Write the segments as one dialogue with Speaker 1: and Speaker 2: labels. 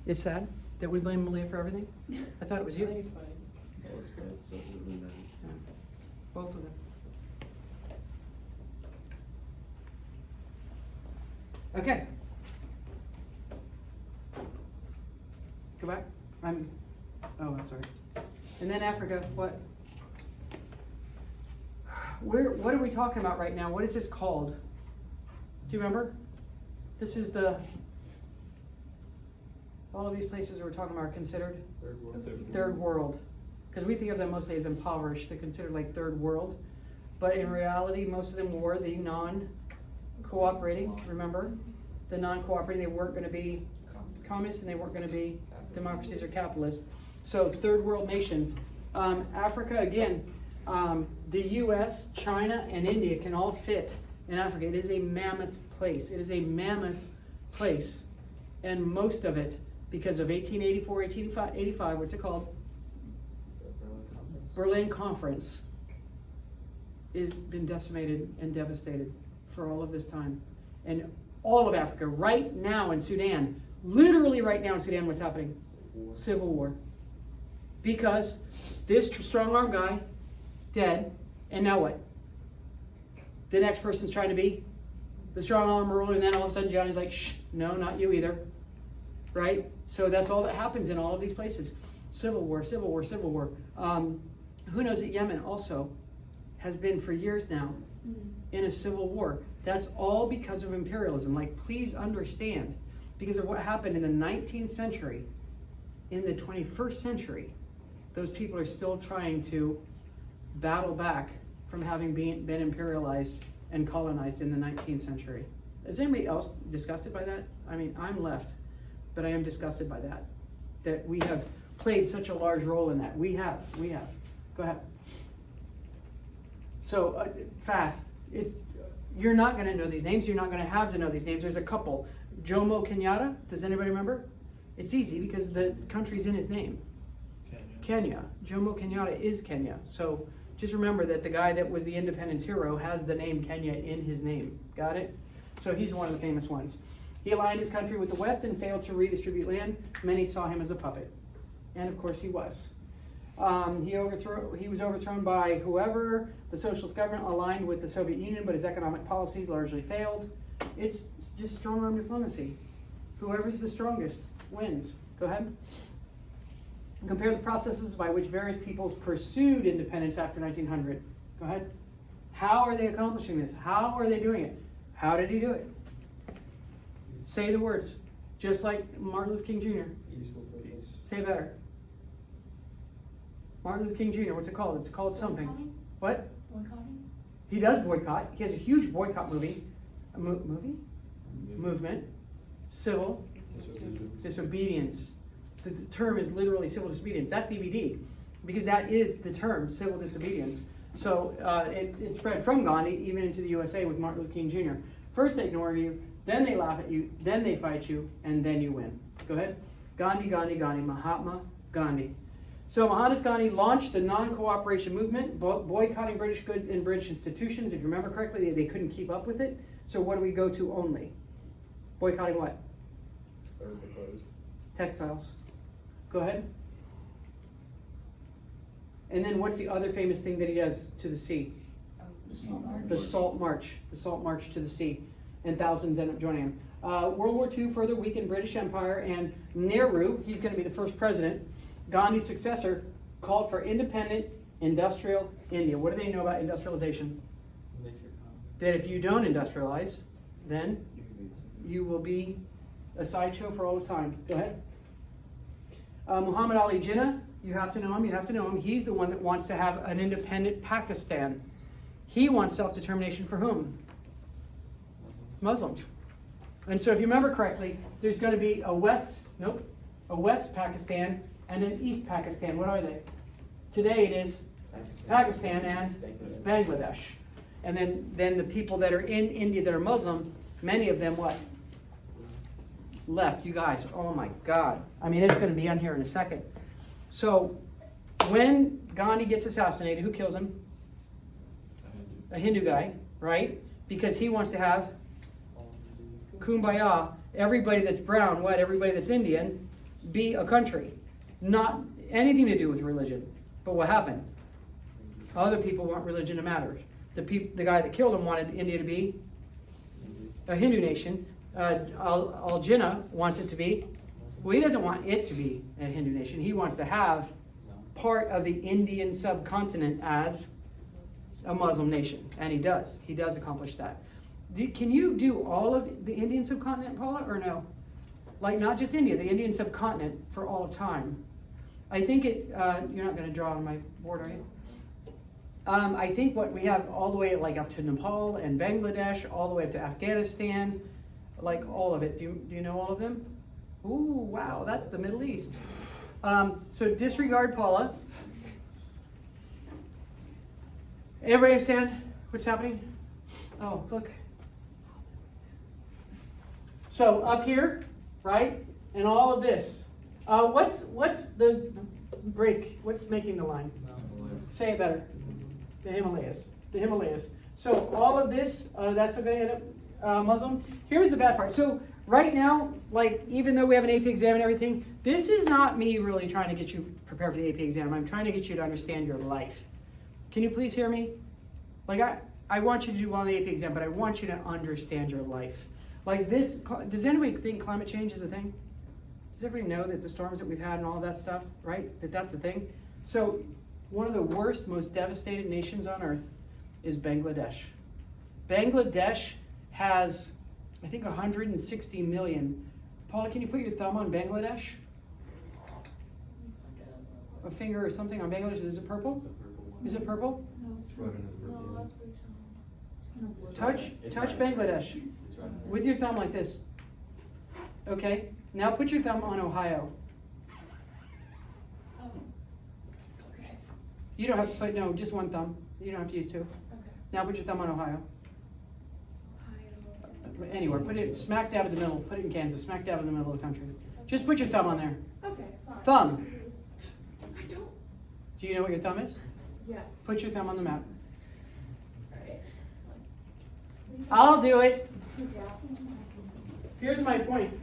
Speaker 1: It's sad that we blame Malia for everything? I thought it was
Speaker 2: I
Speaker 1: you.
Speaker 2: think it's fine.
Speaker 3: Oh, it's bad, so it wouldn't matter.
Speaker 1: Yeah. Both of them. Okay. Go back. Oh, I'm sorry. And then Africa, what? What are we talking about right now? What is this called? Do you remember? This is all of these places we're talking about are considered
Speaker 3: Third world.
Speaker 1: third world. Because we think of them mostly as impoverished. They're considered like third world. But in reality, most of them were the non-cooperating, remember? The non-cooperating, they weren't going to be communists and they weren't going to be democracies or capitalists. So third world nations. Africa, again, the US, China, and India can all fit in Africa. It is a mammoth place. It is a mammoth place. And most of it, because of 1884, 1885, what's it called? Berlin Conference, has been decimated and devastated for all of this time. And all of Africa, right now in Sudan, literally right now in Sudan, what's happening? Civil war. Because this strong-arm guy, dead, and now what? The next person's trying to be the strong-arm ruler, and then all of a sudden Johnny's like, shh, no, not you either. Right? So that's all that happens in all of these places. Civil war, civil war, civil war. Who knows that Yemen also has been for years now in a civil war? That's all because of imperialism. Like, please understand, because of what happened in the 19th century, in the 21st century, those people are still trying to battle back from having been imperialized and colonized in the 19th century. Is anybody else disgusted by that? I mean, I'm left, but I am disgusted by that. That we have played such a large role in that. We have. Go ahead. So, fast. You're not going to know these names. You're not going to have to know these names. There's a couple. Jomo Kenyatta. Does anybody remember? It's easy because the country's in his name. Kenya. Jomo Kenyatta is Kenya. So just remember that the guy that was the independence hero has the name Kenya in his name. Got it? So he's one of the famous ones. He aligned his country with the West and failed to redistribute land. Many saw him as a puppet. And of course he was. He was overthrown by whoever. The socialist government aligned with the Soviet Union, but his economic policies largely failed. It's just strong-arm diplomacy. Whoever's the strongest wins. Go ahead. Compare the processes by which various peoples pursued independence after 1900. Go ahead. How are they accomplishing this? How are they doing it? How did he do it? Say the words. Just like Martin Luther King Jr. Say it better. Martin Luther King Jr., what's it called? It's called something.
Speaker 4: Boycotting?
Speaker 1: What?
Speaker 4: Boycotting?
Speaker 1: He does boycott. He has a huge boycott movie. Movement. Civil disobedience. The term is literally civil disobedience. That's EBD, because that is the term, civil disobedience. So it spread from Gandhi even into the USA with Martin Luther King Jr. First they ignore you, then they laugh at you, then they fight you, and then you win. Go ahead. Gandhi, Mahatma Gandhi. So Mohandas Gandhi launched the non-cooperation movement, boycotting British goods and British institutions. If you remember correctly, they couldn't keep up with it. So what do we go to only? Boycotting what? Textiles. Go ahead. And then what's the other famous thing that he does to the sea? The Salt March. The Salt March to the sea. And thousands end up joining him. World War II further weakened British Empire, and Nehru, he's going to be the first president, Gandhi's successor, called for independent industrial India. What do they know about industrialization? That if you don't industrialize, then you will be a sideshow for all of time. Go ahead. Muhammad Ali Jinnah, you have to know him. He's the one that wants to have an independent Pakistan. He wants self-determination for whom? Muslims. And so if you remember correctly, there's going to be a West Pakistan and an East Pakistan. What are they? Today it is Pakistan and Bangladesh. And then the people that are in India that are Muslim, many of them what? Left. You guys, oh my God. I mean, it's going to be on here in a second. So when Gandhi gets assassinated, who kills him? A Hindu guy, right? Because he wants to have kumbaya. Everybody that's brown, everybody that's Indian, be a country, not anything to do with religion. But what happened? Other people want religion to matter. The guy that killed him wanted India to be a Hindu nation. Al Jinnah wants it to be. Well, he doesn't want it to be a Hindu nation. He wants to have part of the Indian subcontinent as a Muslim nation, and he does. He does accomplish that. Can you do all of the Indian subcontinent, Paula, or no? Like not just India, the Indian subcontinent for all of time. I think you're not going to draw on my board, are you? I think what we have all the way like up to Nepal and Bangladesh, all the way up to Afghanistan, like all of it. Do you know all of them? Ooh, wow, that's the Middle East. So disregard Paula. Everybody understand what's happening? Oh, look. So up here, right, and all of this. What's the break? What's making the line? Say it better. The Himalayas. The Himalayas. So all of this, that's going to end up Muslim. Here's the bad part. So right now, like even though we have an AP exam and everything, this is not me really trying to get you prepared for the AP exam. I'm trying to get you to understand your life. Can you please hear me? Like I want you to do well on the AP exam, but I want you to understand your life. Like this, does anybody think climate change is a thing? Does everybody know that the storms that we've had and all of that stuff, right? That's the thing. So one of the worst, most devastated nations on earth is Bangladesh. Bangladesh has, I think, 160 million. Paula, can you put your thumb on Bangladesh? A finger or something on Bangladesh. Is it purple? Is it purple?
Speaker 3: It's right under the purple.
Speaker 2: No, that's like some.
Speaker 1: Touch Bangladesh
Speaker 3: It's right under.
Speaker 1: with your thumb like this. Okay. Now put your thumb on Ohio.
Speaker 2: Oh. Okay.
Speaker 1: You don't have to put, no, just one thumb. You don't have to use two.
Speaker 2: Okay.
Speaker 1: Now put your thumb on Ohio.
Speaker 2: Ohio.
Speaker 1: Anywhere. Put it smack dab in the middle. Put it in Kansas. Smack dab in the middle of the country. Just put your thumb on there.
Speaker 2: Okay, fine.
Speaker 1: Thumb.
Speaker 2: I don't.
Speaker 1: Do you know what your thumb is?
Speaker 2: Yeah.
Speaker 1: Put your thumb on the map.
Speaker 2: Alright.
Speaker 1: I'll do it.
Speaker 2: Yeah.
Speaker 1: Here's my point.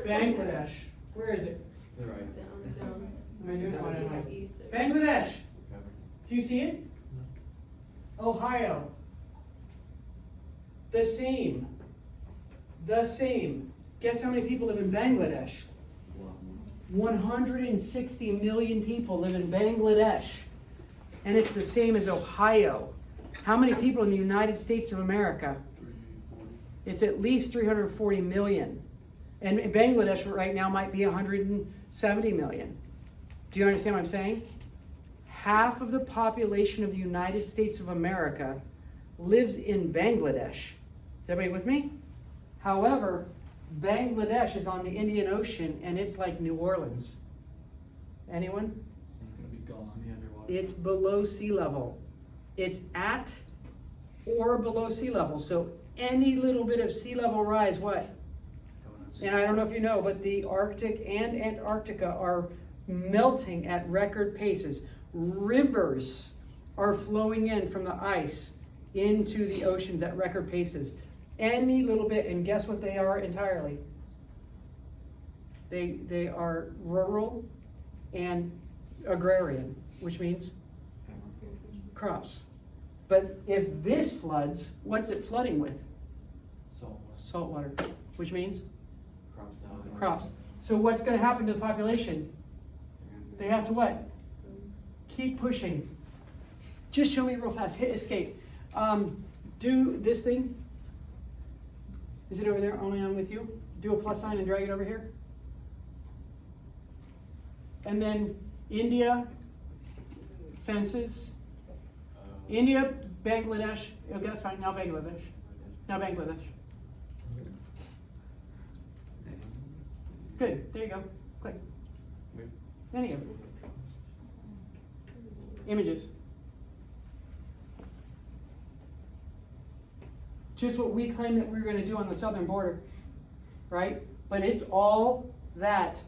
Speaker 1: Bangladesh. Where is it?
Speaker 3: To the right.
Speaker 2: Down.
Speaker 1: Am I doing it? Why don't I-
Speaker 2: East.
Speaker 1: Bangladesh.
Speaker 3: Cover.
Speaker 1: Do you see it? Ohio. The same. The same. Guess how many people live in Bangladesh?
Speaker 3: A lot more.
Speaker 1: 160 million people live in Bangladesh. And it's the same as Ohio. How many people in the United States of America?
Speaker 3: 340.
Speaker 1: It's at least 340 million. And Bangladesh right now might be 170 million. Do you understand what I'm saying? Half of the population of the United States of America lives in Bangladesh. Is everybody with me? However, Bangladesh is on the Indian Ocean and it's like New Orleans. Anyone?
Speaker 3: It's gonna be gone. The underwater.
Speaker 1: It's below sea level. It's at or below sea level. So any little bit of sea level rise, what?
Speaker 3: It's coming up.
Speaker 1: And I don't know if you know, but the Arctic and Antarctica are melting at record paces. Rivers are flowing in from the ice into the oceans at record paces. Any little bit, and guess what they are entirely? They are rural and agrarian, which means crops. But if this floods, what's it flooding with?
Speaker 3: Salt.
Speaker 1: Salt water, which means
Speaker 3: Crops down.
Speaker 1: crops. So what's going to happen to the population? They have to what? Keep pushing. Just show me real fast. Hit escape. Do this thing. Is it over there? Only I'm with you. Do a plus sign and drag it over here. And then India, fences. India, Bangladesh. Okay, that's fine. Now Bangladesh. Now Bangladesh. Good. There you go. Click. Any of it. Images. Just what we claimed that we were going to do on the southern border, right? But it's all that,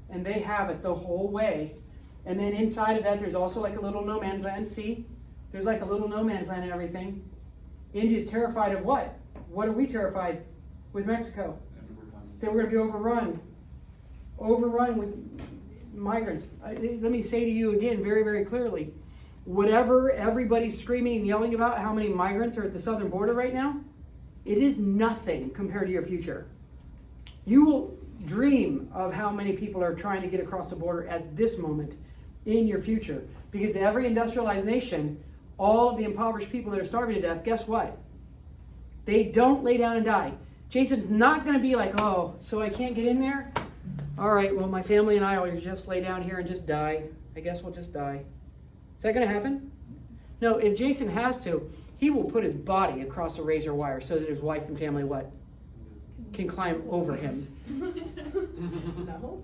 Speaker 1: and they have it the whole way. And then inside of that, there's also like a little no man's land. See? There's like a little no man's land and everything. India's terrified of what? What are we terrified with Mexico?
Speaker 3: And we're coming.
Speaker 1: that we're going to be overrun with migrants. Let me say to you again very, very clearly, whatever everybody's screaming and yelling about how many migrants are at the southern border right now, it is nothing compared to your future. You will dream of how many people are trying to get across the border at this moment in your future. Because every industrialized nation, all of the impoverished people that are starving to death, guess what? They don't lay down and die. Jason's not going to be like, oh, so I can't get in there? All right, well, my family and I will just lay down here and just die. I guess we'll just die. Is that going to happen? No, if Jason has to, he will put his body across a razor wire so that his wife and family what? Can climb over him.
Speaker 2: No?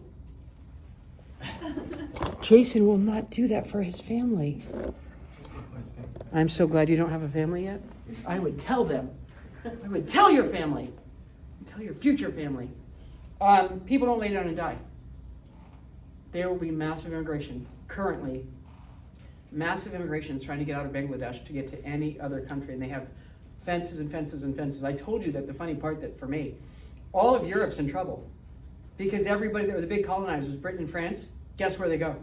Speaker 1: Jason will not do that for his family.
Speaker 3: Just put his finger.
Speaker 1: I'm so glad you don't have a family yet. I would tell them. I would tell your family. Tell your future family. People don't lay down and die. There will be massive immigration. Currently, massive immigration is trying to get out of Bangladesh to get to any other country. And they have fences and fences and fences. I told you that the funny part that for me, all of Europe's in trouble. Because everybody that were the big colonizers, Britain and France, guess where they go?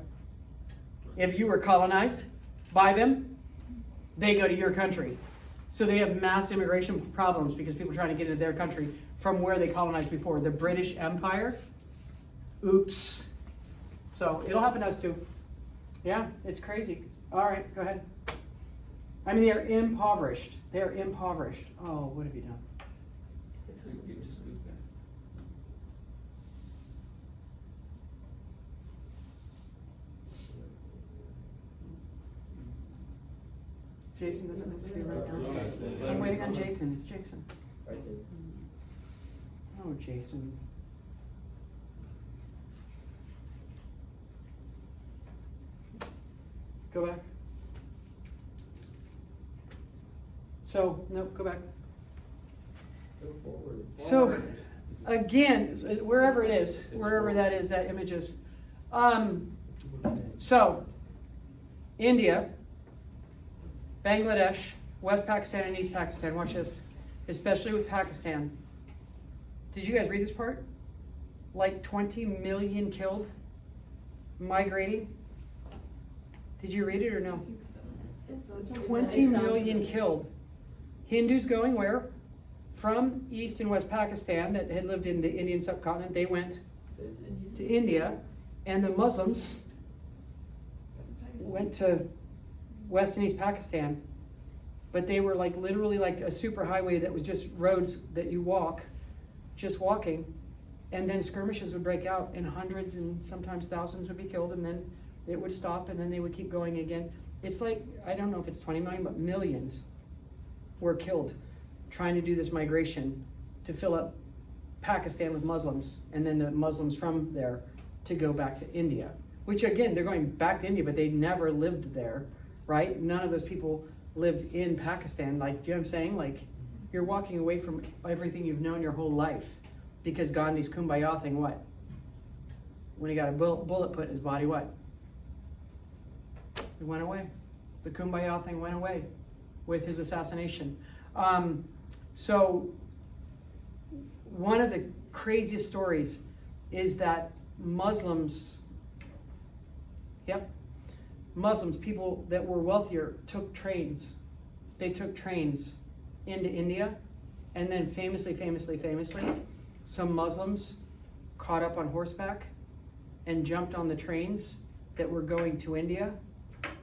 Speaker 1: If you were colonized by them, they go to your country. So they have mass immigration problems because people are trying to get into their country from where they colonized before. The British Empire, oops. So it'll happen to us too. Yeah, it's crazy. All right, go ahead. I mean, they're impoverished. They're impoverished. Oh, what have you done?
Speaker 3: You just moved back.
Speaker 1: Jason doesn't have to be right now.
Speaker 3: Yes, that's
Speaker 1: I'm waiting on Jason. It's Jason.
Speaker 4: Right there.
Speaker 1: Oh, Jason. Go back. So, nope, go back.
Speaker 4: Go forward.
Speaker 1: So, again, wherever it is, wherever that is, that image is. So, India, Bangladesh, West Pakistan, and East Pakistan. Watch this. Especially with Pakistan. Did you guys read this part? Like 20 million killed, migrating. Did you read it or no? 20 million killed. Hindus going where? From East and West Pakistan that had lived in the Indian subcontinent. They went to India, and the Muslims went to West and East Pakistan. But they were like literally like a super highway that was just roads that you walk, just walking, and then skirmishes would break out and hundreds and sometimes thousands would be killed, and then it would stop and then they would keep going again. It's like, I don't know if it's 20 million, but millions were killed trying to do this migration to fill up Pakistan with Muslims, and then the Muslims from there to go back to India, which again, they're going back to India, but they never lived there, right? None of those people lived in Pakistan. Like, do you know what I'm saying? Like, you're walking away from everything you've known your whole life because Gandhi's Kumbaya thing, what? When he got a bullet put in his body, what? It went away. The Kumbaya thing went away with his assassination. So one of the craziest stories is that Muslims, people that were wealthier took trains. They took trains into India, and then famously, some Muslims caught up on horseback and jumped on the trains that were going to India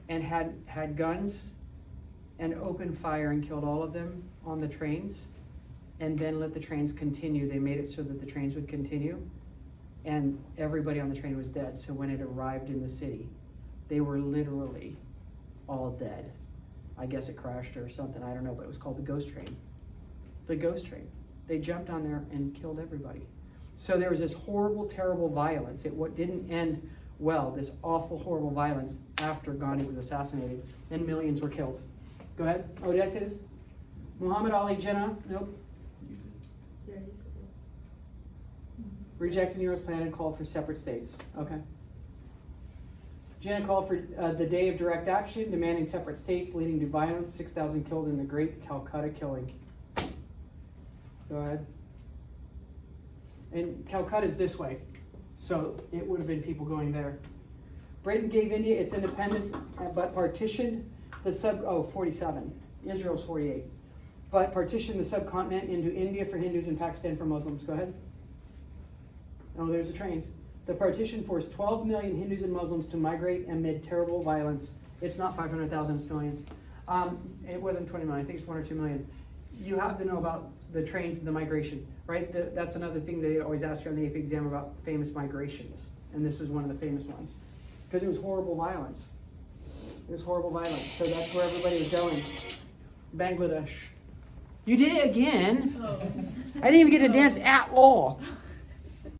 Speaker 1: and had guns and opened fire and killed all of them on the trains, and then let the trains continue. They made it so that the trains would continue, and everybody on the train was dead. So when it arrived in the city, they were literally all dead. I guess it crashed or something, I don't know, but it was called the ghost train. The ghost train. They jumped on there and killed everybody. So there was this horrible, terrible violence. It didn't end well, this awful, horrible violence after Gandhi was assassinated, and millions were killed. Go ahead. Oh, did I say this? Muhammad Ali Jinnah, nope.
Speaker 3: You did.
Speaker 1: Rejected Nero's plan and called for separate states. Okay. Jinnah called for the day of direct action, demanding separate states, leading to violence, 6,000 killed in the Great Calcutta Killing. Go ahead. And Calcutta is this way, so it would have been people going there. Britain gave India its independence, but partitioned the 47. Israel's 48. But partitioned the subcontinent into India for Hindus and Pakistan for Muslims. Go ahead. Oh, there's the trains. The partition forced 12 million Hindus and Muslims to migrate amid terrible violence. It's not 500,000, it's millions. It wasn't 20 million, I think it's 1 or 2 million. You have to know about the trains and the migration, right? That's another thing they always ask you on the AP exam about famous migrations. And this is one of the famous ones. Because it was horrible violence. It was horrible violence. So that's where everybody was going. Bangladesh. You did it again.
Speaker 2: Oh.
Speaker 1: I didn't even get to dance at all.